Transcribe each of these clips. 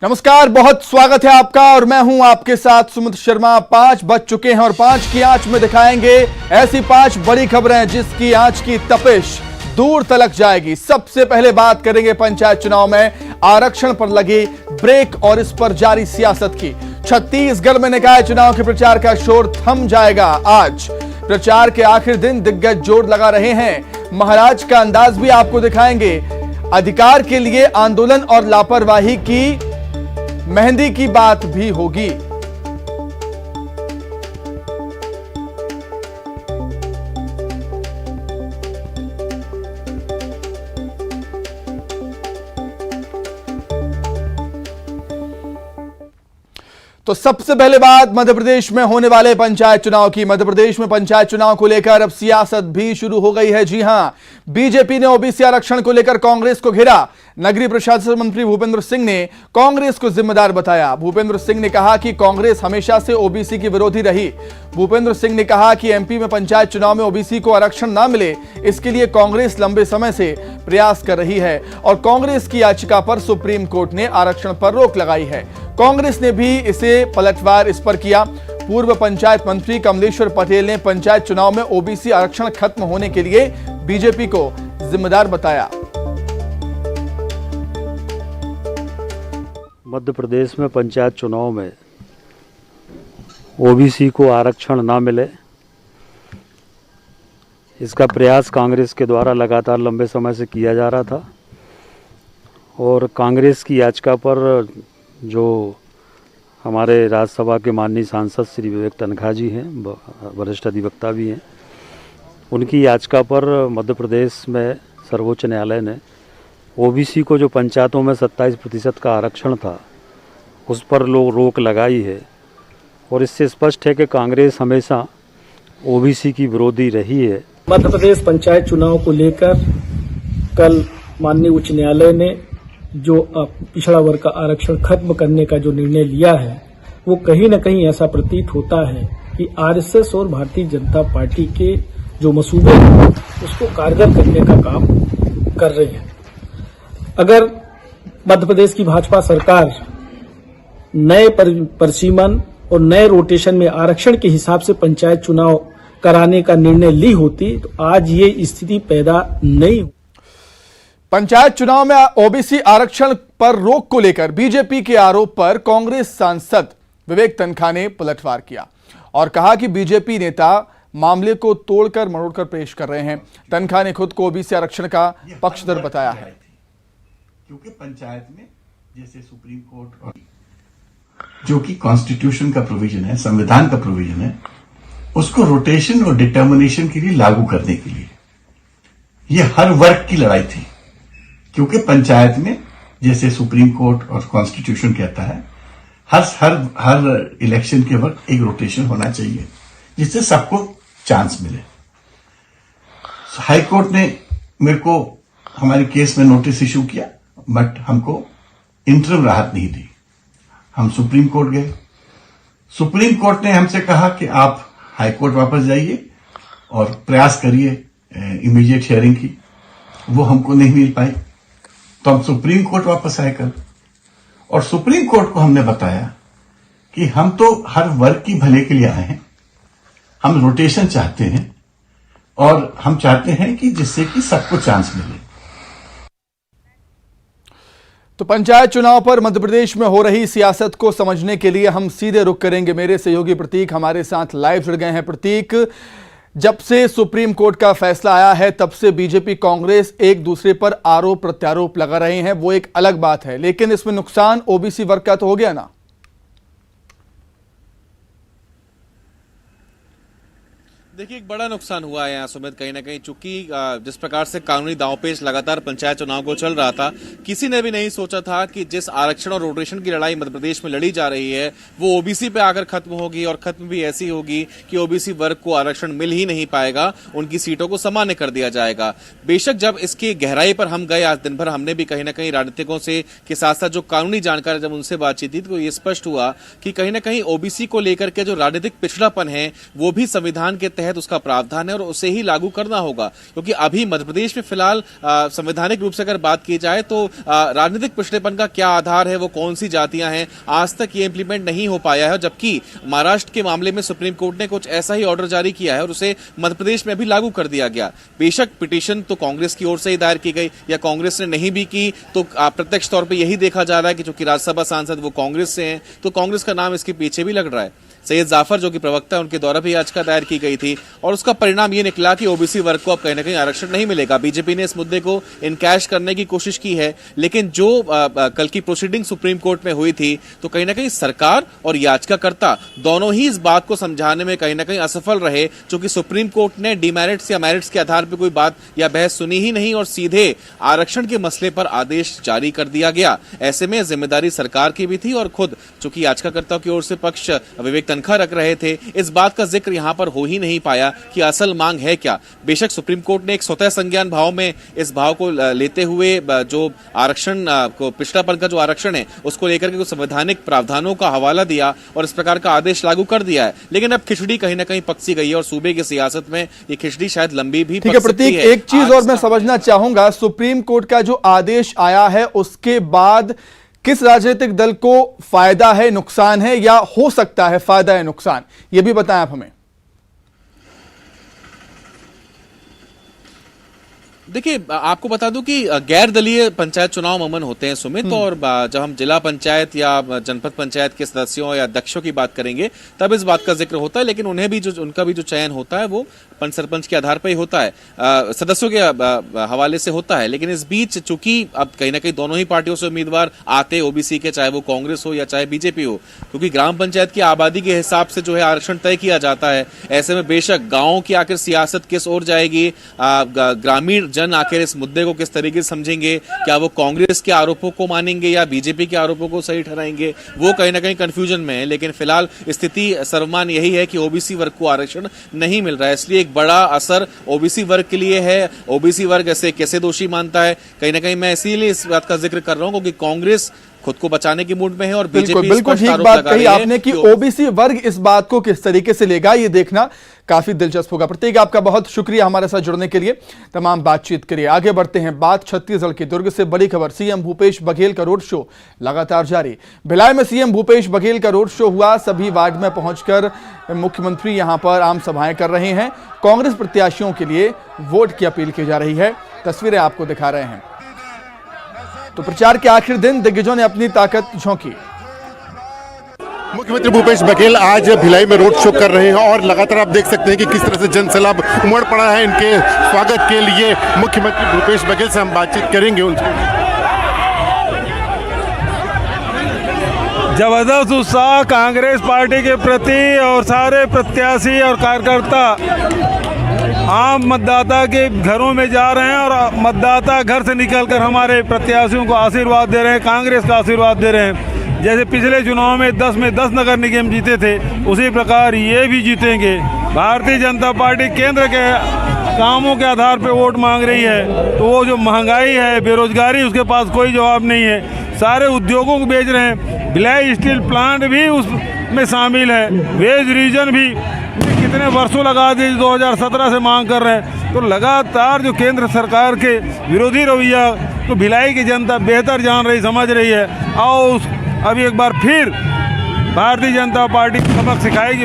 नमस्कार, बहुत स्वागत है आपका और मैं हूं आपके साथ सुमित शर्मा। 5 बज चुके हैं और 5 की आंच में दिखाएंगे ऐसी 5 बड़ी खबरें जिसकी आंच की तपिश दूर तलक जाएगी। सबसे पहले बात करेंगे पंचायत चुनाव में आरक्षण पर लगी ब्रेक और इस पर जारी सियासत की। छत्तीसगढ़ में निकाय चुनाव के प्रचार का शोर थम जाएगा। आज प्रचार के आखिर दिन दिग्गज जोर लगा रहे हैं। महाराज का अंदाज भी आपको दिखाएंगे। अधिकार के लिए आंदोलन और लापरवाही की मेहंदी की बात भी होगी। तो सबसे पहले बात मध्य प्रदेश में होने वाले पंचायत चुनाव की। मध्य प्रदेश में पंचायत चुनाव को लेकर अब सियासत भी शुरू हो गई है। जी हां, बीजेपी ने ओबीसी आरक्षण को लेकर कांग्रेस को घेरा। नगरीय प्रशासन मंत्री भूपेंद्र सिंह ने कांग्रेस को जिम्मेदार बताया। भूपेंद्र सिंह ने कहा कि कांग्रेस हमेशा से ओबीसी की विरोधी रही। भूपेंद्र सिंह ने कहा कि एमपी में पंचायत चुनाव में ओबीसी को आरक्षण ना मिले, इसके लिए कांग्रेस लंबे समय से प्रयास कर रही है और कांग्रेस की याचिका पर सुप्रीम कोर्ट ने आरक्षण पर रोक लगाई है। कांग्रेस ने भी इसे पलटवार इस पर किया। पूर्व पंचायत मंत्री कमलेश्वर पटेल ने पंचायत चुनाव में ओबीसी आरक्षण खत्म होने के लिए बीजेपी को जिम्मेदार बताया। मध्य प्रदेश में पंचायत चुनाव में ओबीसी को आरक्षण ना मिले, इसका प्रयास कांग्रेस के द्वारा लगातार लंबे समय से किया जा रहा था और कांग्रेस की याचिका पर जो हमारे राज्यसभा के माननीय सांसद श्री विवेक तनखा जी हैं, वरिष्ठ अधिवक्ता भी हैं, उनकी याचिका पर मध्य प्रदेश में सर्वोच्च न्यायालय ने ओबीसी को जो पंचायतों में 27% का आरक्षण था उस पर रोक लगाई है और इससे स्पष्ट है कि कांग्रेस हमेशा ओबीसी की विरोधी रही है। मध्य प्रदेश पंचायत चुनाव को लेकर कल माननीय उच्च न्यायालय ने जो पिछड़ा वर्ग का आरक्षण खत्म करने का जो निर्णय लिया है वो कहीं न कहीं ऐसा प्रतीत होता है कि आरएसएस और भारतीय जनता पार्टी के जो मसूदे हैं उसको कारगर करने का काम कर रही है। अगर मध्य प्रदेश की भाजपा सरकार नए परिसीमन और नए रोटेशन में आरक्षण के हिसाब से पंचायत चुनाव कराने का निर्णय ली होती तो आज ये स्थिति पैदा नहीं। पंचायत चुनाव में ओबीसी आरक्षण पर रोक को लेकर बीजेपी के आरोप पर कांग्रेस सांसद विवेक तनखा ने पलटवार किया और कहा कि बीजेपी नेता मामले को तोड़कर मरोड़कर पेश कर रहे हैं। तनखा ने खुद को ओबीसी आरक्षण का पक्षधर बताया है। क्योंकि पंचायत में जैसे सुप्रीम कोर्ट और जो कि कॉन्स्टिट्यूशन का प्रोविजन है, संविधान का प्रोविजन है, उसको रोटेशन और डिटर्मिनेशन के लिए लागू करने के लिए ये हर वर्ग की लड़ाई थी। क्योंकि पंचायत में जैसे सुप्रीम कोर्ट और कॉन्स्टिट्यूशन कहता है हर इलेक्शन के वक्त एक रोटेशन होना चाहिए जिससे सबको चांस मिले। हाई कोर्ट ने मेरे को हमारे केस में नोटिस इशू किया बट हमको इंटरिम राहत नहीं दी। हम सुप्रीम कोर्ट गए। सुप्रीम कोर्ट ने हमसे कहा कि आप हाई कोर्ट वापस जाइए और प्रयास करिए इमीडिएट हियरिंग की। वो हमको नहीं मिल पाई तो हम सुप्रीम कोर्ट वापस आए कल और सुप्रीम कोर्ट को हमने बताया कि हम तो हर वर्ग की भले के लिए आए हैं, हम रोटेशन चाहते हैं और हम चाहते हैं कि जिससे कि सबको चांस मिले। तो पंचायत चुनाव पर मध्य प्रदेश में हो रही सियासत को समझने के लिए हम सीधे रुख करेंगे। मेरे सहयोगी प्रतीक हमारे साथ लाइव जुड़ गए हैं। प्रतीक, जब से सुप्रीम कोर्ट का फैसला आया है तब से बीजेपी कांग्रेस एक दूसरे पर आरोप प्रत्यारोप लगा रहे हैं, वो एक अलग बात है, लेकिन इसमें नुकसान ओबीसी वर्ग का तो हो गया ना। देखिए, एक बड़ा नुकसान हुआ है यहाँ सुमित, कहीं ना कहीं चूंकि जिस प्रकार से कानूनी दांवपेच लगातार पंचायत चुनाव को चल रहा था, किसी ने भी नहीं सोचा था कि जिस आरक्षण और रोटेशन की लड़ाई मध्य प्रदेश में लड़ी जा रही है वो ओबीसी पे आकर खत्म होगी और खत्म भी ऐसी होगी कि ओबीसी वर्ग को आरक्षण मिल ही नहीं पाएगा, उनकी सीटों को सामान्य कर दिया जाएगा। बेशक जब इसकी गहराई पर हम गए, आज दिन भर हमने भी कहीं ना कहीं राजनीतिकों से के साथ साथ जो कानूनी जानकार जब उनसे बातचीत की तो ये स्पष्ट हुआ कि कहीं ना कहीं ओबीसी को लेकर के जो राजनीतिक पिछड़ापन है वो भी संविधान के तहत उसका प्रावधान है और उसे ही लागू करना होगा, क्योंकि अभी मध्य प्रदेश में फिलहाल संवैधानिक रूप से अगर बात की जाए तो राजनीतिक पिछड़ेपन का क्या आधार है, वो कौन सी जातियां हैं, आज तक ये इंप्लीमेंट नहीं हो पाया है। जबकि महाराष्ट्र के मामले में सुप्रीम कोर्ट ने कुछ ऐसा ही ऑर्डर जारी किया है और उसे मध्य प्रदेश में भी लागू कर दिया गया। बेशक पिटीशन तो कांग्रेस की ओर से ही दायर की गई, या कांग्रेस ने नहीं भी की तो प्रत्यक्ष तौर पर यही देखा जा रहा है कि चूंकि राज्यसभा सांसद वो कांग्रेस से हैं तो कांग्रेस का नाम इसके पीछे भी लग रहा है। सैयद जाफर जो कि प्रवक्ता है, उनके द्वारा भी याचिका दायर की गई थी और उसका परिणाम ये निकला कि ओबीसी वर्ग को अब कहीं ना कहीं आरक्षण नहीं मिलेगा। बीजेपी ने इस मुद्दे को इनकैश करने की कोशिश की है, लेकिन जो कल की प्रोसीडिंग सुप्रीम कोर्ट में हुई थी तो कहीं ना कहीं सरकार और याचिकाकर्ता दोनों ही इस बात को समझाने में कहीं ना कहीं असफल रहे, क्योंकि सुप्रीम कोर्ट ने डीमेरिट्स या मेरिट्स के आधार पर कोई बात या बहस सुनी ही नहीं और सीधे आरक्षण के मसले पर आदेश जारी कर दिया गया। ऐसे में जिम्मेदारी सरकार की भी थी और खुद चूंकि याचिकाकर्ताओं की ओर से पक्ष विवेक तनखा रख रहे थे, इस बात का जिक्र यहां पर हो ही नहीं पाया कि असल मांग है क्या। बेशक सुप्रीम कोर्ट ने एक स्वतः संज्ञान भाव में इस भाव को लेते हुए जो आरक्षण को पिछड़ापन का जो आरक्षण है उसको लेकर के कुछ संवैधानिक प्रावधानों का हवाला दिया और इस प्रकार का आदेश लागू कर दिया है, लेकिन अब खिचड़ी कहीं ना कहीं पकसी गई है और सूबे की सियासत में ये खिचड़ी शायद लंबी भी ठीक है प्रतीक, एक चीज और मैं समझना चाहूंगा, सुप्रीम कोर्ट का जो आदेश आया है उसके बाद किस राजनीतिक दल को फायदा है, नुकसान है, या हो सकता है फायदा है नुकसान, यह भी बताएं आप हमें। देखिए, आपको बता दूं कि गैर दलीय पंचायत चुनाव अमूमन होते हैं सुमित, और जब हम जिला पंचायत या जनपद पंचायत के सदस्यों या अध्यक्षों की बात करेंगे तब इस बात का जिक्र होता है, लेकिन उन्हें भी उनका भी जो चयन होता है वो पंच सरपंच के आधार पर ही होता है, सदस्यों के हवाले से होता है। लेकिन इस बीच चूंकि अब कहीं ना कहीं दोनों ही पार्टियों से उम्मीदवार आते ओबीसी के, चाहे वो कांग्रेस हो या चाहे बीजेपी हो, क्योंकि ग्राम पंचायत की आबादी के हिसाब से जो है आरक्षण तय किया जाता है। ऐसे में बेशक गाँव की आखिर सियासत किस ओर जाएगी, ग्रामीण जन आखिर इस मुद्दे को किस तरीके से समझेंगे, क्या वो कांग्रेस के आरोपों को मानेंगे या बीजेपी के आरोपों को सही ठहराएंगे, वो कहीं ना कहीं कंफ्यूजन में है। लेकिन फिलहाल स्थिति सर्वमान यही है कि ओबीसी वर्ग को आरक्षण नहीं मिल रहा है, इसलिए एक बड़ा असर ओबीसी वर्ग के लिए है। ओबीसी वर्ग ऐसे कैसे दोषी मानता है, कहीं ना कहीं मैं इसीलिए इस बात का जिक्र कर रहा हूं क्योंकि कांग्रेस खुद को बचाने की मूड में है और बीजेपी बिल्कुल ठीक बात कही आपने कि ओबीसी वर्ग इस बात को किस तरीके से लेगा, ये देखना काफी दिलचस्प होगा। प्रतीक, आपका बहुत शुक्रिया हमारे साथ जुड़ने के लिए, तमाम बातचीत के लिए। आगे बढ़ते हैं, बात छत्तीसगढ़ के दुर्ग से बड़ी खबर, सीएम भूपेश बघेल का रोड शो लगातार जारी। भिलाई में सीएम भूपेश बघेल का रोड शो हुआ, सभी वार्ड में पहुंचकर मुख्यमंत्री यहां पर आम सभाएं कर रहे हैं। कांग्रेस प्रत्याशियों के लिए वोट की अपील की जा रही है, तस्वीरें आपको दिखा रहे हैं। तो प्रचार के आखिरी दिन दिग्गजों ने अपनी ताकत झोंकी। मुख्यमंत्री भूपेश बघेल आज भिलाई में रोड शो कर रहे हैं और लगातार आप देख सकते हैं कि किस तरह से जनसैलाब उमड़ पड़ा है इनके स्वागत के लिए। मुख्यमंत्री भूपेश बघेल से हम बातचीत करेंगे। उनसे जबरदस्त उत्साह कांग्रेस पार्टी के प्रति और सारे प्रत्याशी और कार्यकर्ता आम मतदाता के घरों में जा रहे हैं और मतदाता घर से निकलकर हमारे प्रत्याशियों को आशीर्वाद दे रहे हैं, कांग्रेस का आशीर्वाद दे रहे हैं। जैसे पिछले चुनाव में 10 में 10 नगर निगम जीते थे, उसी प्रकार ये भी जीतेंगे। भारतीय जनता पार्टी केंद्र के कामों के आधार पर वोट मांग रही है, तो वो जो महंगाई है, बेरोजगारी, उसके पास कोई जवाब नहीं है। सारे उद्योगों को बेच रहे हैं, भिलाई स्टील प्लांट भी उसमें शामिल है, वेज रीजन भी कितने वर्षों लगा दिए, 2017 से मांग कर रहे हैं। तो लगातार जो केंद्र सरकार के विरोधी रवैया तो भिलाई की जनता बेहतर जान रही, समझ रही है। आओ अभी एक बार फिर भारतीय जनता पार्टी सबक सिखाएगी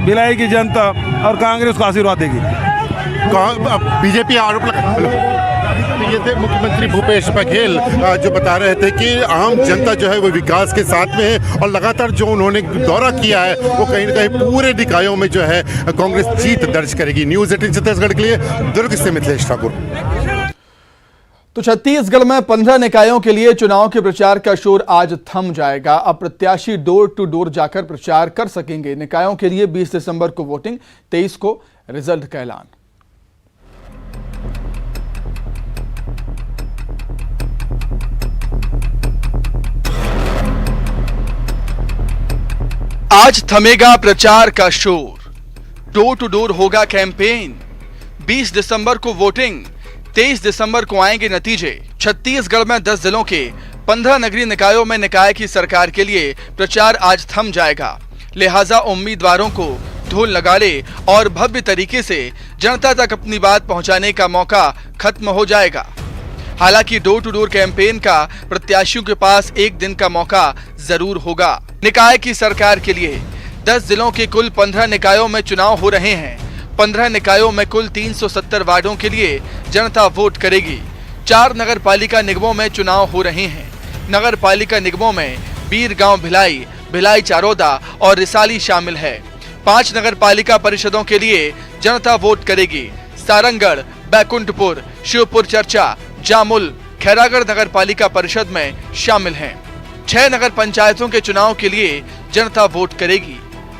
भिलाई की जनता और कांग्रेस को आशीर्वाद देगी। बीजेपी आरोप ये थे मुख्यमंत्री भूपेश बघेल जो बता रहे थे कि आम जनता जो है वो विकास के साथ में है और लगातार जो उन्होंने दौरा किया है वो कहीं ना कहीं पूरे निकायों में जो है कांग्रेस जीत दर्ज करेगी। न्यूज़ 18 छत्तीसगढ़ के लिए दुर्ग से मिथिलेश ठाकुर। तो छत्तीसगढ़ में 15 निकायों के लिए चुनाव के प्रचार का शोर आज थम जाएगा। अब प्रत्याशी डोर टू डोर जाकर प्रचार कर सकेंगे। निकायों के लिए 20 दिसंबर को वोटिंग, 23 को रिजल्ट का ऐलान। आज थमेगा प्रचार का शोर, डोर टू डोर होगा कैंपेन, 20 दिसंबर को वोटिंग, 23 दिसंबर को आएंगे नतीजे। छत्तीसगढ़ में 10 जिलों के 15 नगरीय निकायों में निकाय की सरकार के लिए प्रचार आज थम जाएगा। लिहाजा उम्मीदवारों को ढोल नगाड़े और भव्य तरीके से जनता तक अपनी बात पहुंचाने का मौका खत्म हो जाएगा। हालांकि डोर टू डोर कैंपेन का प्रत्याशियों के पास एक दिन का मौका जरूर होगा। निकाय की सरकार के लिए 10 जिलों के कुल 15 निकायों में चुनाव हो रहे हैं। 15 निकायों में कुल 370 वार्डों के लिए जनता वोट करेगी। 4 नगर पालिका निगमों में चुनाव हो रहे हैं। नगर पालिका निगमों में बीरगांव भिलाई, भिलाई चारोदा और रिसाली शामिल है। 5 नगर पालिका परिषदों के लिए जनता वोट करेगी। सारंगढ़, बैकुंठपुर, शिवपुर चर्चा, जामुल, खैरागढ़ नगर पालिका परिषद में शामिल हैं। 6 नगर पंचायतों के चुनाव के लिए जनता वोट करेगी।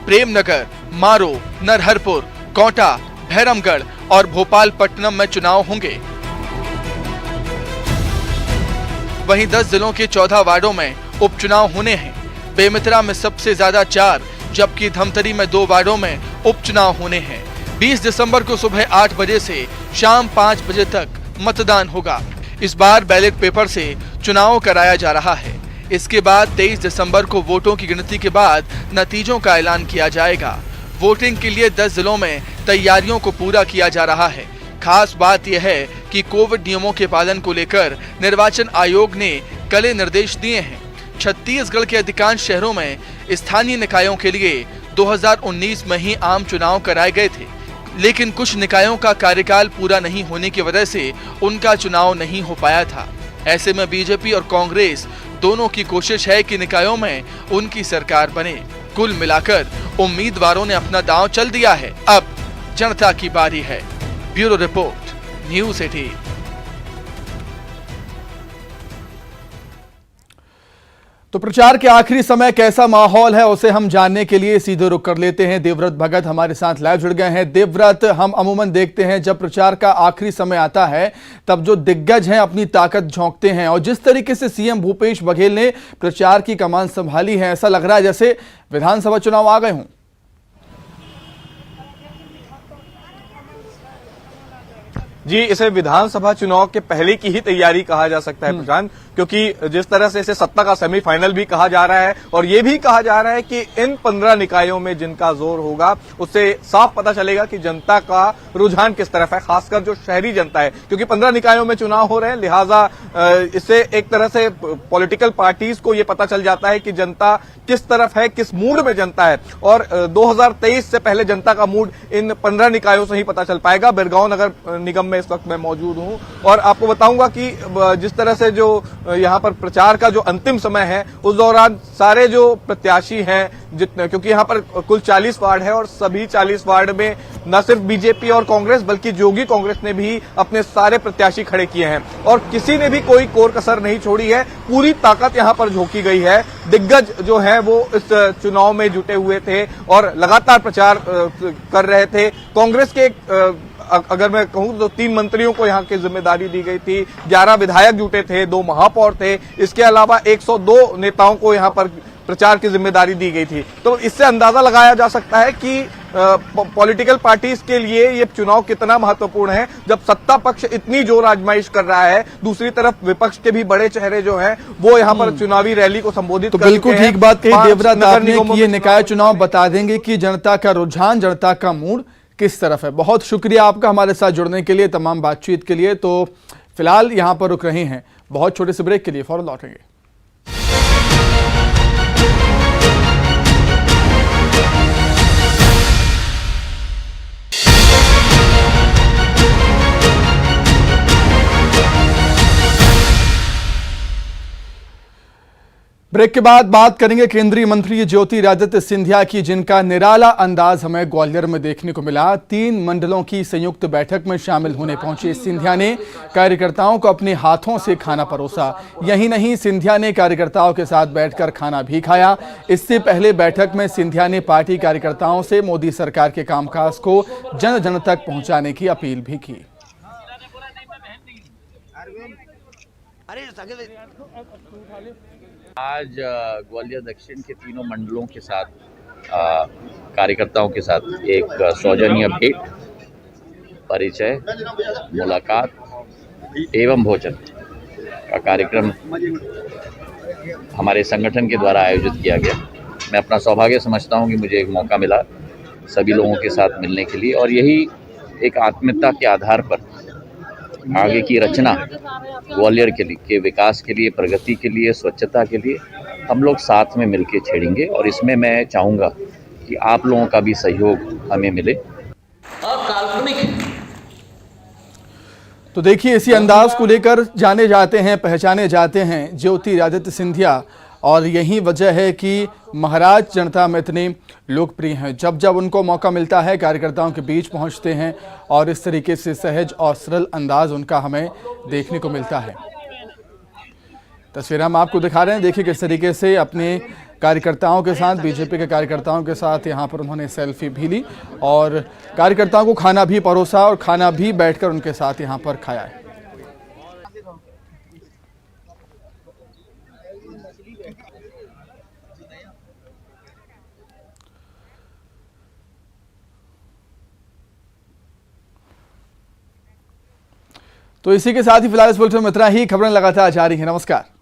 प्रेमनगर, मारो, नरहरपुर, कोंटा, भैरमगढ़ और भोपालपट्टनम में चुनाव होंगे। वहीं 10 जिलों के 14 वार्डों में उपचुनाव होने हैं। बेमितरा में सबसे ज्यादा 4, जबकि धमतरी में 2 वार्डों में उपचुनाव होने हैं। 20 दिसंबर को सुबह 8 बजे से शाम 5 बजे तक मतदान होगा। इस बार बैलेट पेपर से चुनाव कराया जा रहा है। इसके बाद 23 दिसंबर को वोटों की गिनती के बाद नतीजों का ऐलान किया जाएगा। वोटिंग के लिए 10 जिलों में तैयारियों को पूरा किया जा रहा है। खास बात यह है कि कोविड नियमों के पालन को लेकर निर्वाचन आयोग ने कड़े निर्देश दिए हैं। छत्तीसगढ़ के अधिकांश शहरों में स्थानीय निकायों के लिए 2019 में ही आम चुनाव कराए गए थे, लेकिन कुछ निकायों का कार्यकाल पूरा नहीं होने की वजह से उनका चुनाव नहीं हो पाया था। ऐसे में बीजेपी और कांग्रेस दोनों की कोशिश है कि निकायों में उनकी सरकार बने। कुल मिलाकर उम्मीदवारों ने अपना दांव चल दिया है। अब जनता की बारी है। Bureau report, news 18। तो प्रचार के आखिरी समय कैसा माहौल है उसे हम जानने के लिए सीधे रुक कर लेते हैं। देवव्रत भगत हमारे साथ लाइव जुड़ गए हैं। देवव्रत, हम अमूमन देखते हैं जब प्रचार का आखिरी समय आता है तब जो दिग्गज हैं अपनी ताकत झोंकते हैं, और जिस तरीके से सीएम भूपेश बघेल ने प्रचार की कमान संभाली है, ऐसा लग रहा है जैसे विधानसभा चुनाव आ गए हों। जी, इसे विधानसभा चुनाव के पहले की ही तैयारी कहा जा सकता है प्रशांत, क्योंकि जिस तरह से इसे सत्ता का सेमीफाइनल भी कहा जा रहा है और ये भी कहा जा रहा है कि इन 15 निकायों में जिनका जोर होगा उससे साफ पता चलेगा कि जनता का रुझान किस तरफ है, खासकर जो शहरी जनता है, क्योंकि 15 निकायों में चुनाव हो रहे हैं। लिहाजा इससे एक तरह से पॉलिटिकल पार्टीज को ये पता चल जाता है कि जनता किस तरफ है, किस मूड में जनता है, और 2023 से पहले जनता का मूड इन 15 निकायों से ही पता चल पाएगा। बिरगांव नगर निगम में इस वक्त मैं मौजूद हूं और आपको बताऊंगा कि जिस तरह से जो यहां पर प्रचार का जो अंतिम समय है उस दौरान सारे जो प्रत्याशी हैं, जितने, क्योंकि यहां पर कुल 40 वार्ड है और सभी 40 वार्ड में न सिर्फ बीजेपी और कांग्रेस बल्कि जोगी कांग्रेस ने भी अपने सारे प्रत्याशी खड़े किए हैं और किसी ने भी कोई कोर कसर नहीं छोड़ी है। पूरी ताकत यहां पर झोंकी गई है। दिग्गज जो है वो इस चुनाव में जुटे हुए थे और लगातार प्रचार कर रहे थे। कांग्रेस के अगर मैं कहूं तो 3 मंत्रियों को यहां की जिम्मेदारी दी गई थी, 11 विधायक जुटे थे, 2 महापौर थे, इसके अलावा 102 नेताओं को यहां पर प्रचार की जिम्मेदारी दी गई थी। तो इससे अंदाजा लगाया जा सकता है कि पॉलिटिकल पार्टीज के लिए ये चुनाव कितना महत्वपूर्ण है, जब सत्ता पक्ष इतनी जोर आजमाइश कर रहा है, दूसरी तरफ विपक्ष के भी बड़े चेहरे जो हैं वो यहां पर चुनावी रैली को संबोधित कर बिल्कुल ठीक बात कही देवव्रत आपने कि ये निकाय चुनाव बता देंगे कि जनता का रुझान, जनता का मूड किस तरफ है। बहुत शुक्रिया आपका हमारे साथ जुड़ने के लिए, तमाम बातचीत के लिए। तो फिलहाल यहां पर रुक रहे हैं, बहुत छोटे से ब्रेक के लिए, फौरन लौटेंगे। ब्रेक के बाद बात करेंगे केंद्रीय मंत्री ज्योतिरादित्य सिंधिया की, जिनका निराला अंदाज हमें ग्वालियर में देखने को मिला। 3 मंडलों की संयुक्त बैठक में शामिल होने पहुंचे सिंधिया ने कार्यकर्ताओं को अपने हाथों से खाना परोसा। यही नहीं, सिंधिया ने कार्यकर्ताओं के साथ बैठकर खाना भी खाया। इससे पहले बैठक में सिंधिया ने पार्टी कार्यकर्ताओं से मोदी सरकार के कामकाज को जन जन तक पहुंचाने की अपील भी की। आज ग्वालियर दक्षिण के 3 मंडलों के साथ कार्यकर्ताओं के साथ एक सौजन्य भेंट, परिचय, मुलाकात एवं भोजन का कार्यक्रम हमारे संगठन के द्वारा आयोजित किया गया। मैं अपना सौभाग्य समझता हूं कि मुझे एक मौका मिला सभी लोगों के साथ मिलने के लिए, और यही एक आत्मीयता के आधार पर आगे की रचना ग्वालियर के विकास के लिए, प्रगति के लिए, स्वच्छता के लिए हम लोग साथ में मिलकर छेड़ेंगे। और इसमें मैं चाहूँगा कि आप लोगों का भी सहयोग हमें मिले। तो देखिए, इसी अंदाज को लेकर जाने जाते हैं, पहचाने जाते हैं ज्योतिरादित्य सिंधिया, और यही वजह है कि महाराज जनता में इतने लोकप्रिय हैं। जब जब उनको मौका मिलता है कार्यकर्ताओं के बीच पहुंचते हैं और इस तरीके से सहज और सरल अंदाज उनका हमें देखने को मिलता है। तस्वीर हम आपको दिखा रहे हैं, देखिए किस तरीके से अपने कार्यकर्ताओं के साथ, बीजेपी के कार्यकर्ताओं के साथ यहाँ पर उन्होंने सेल्फी भी ली और कार्यकर्ताओं को खाना भी परोसा और खाना भी बैठकर उनके साथ यहाँ पर खाया है। तो इसी के साथ ही फिलहाल इस बुलेटिन में इतना ही। खबरें लगातार जारी है। नमस्कार।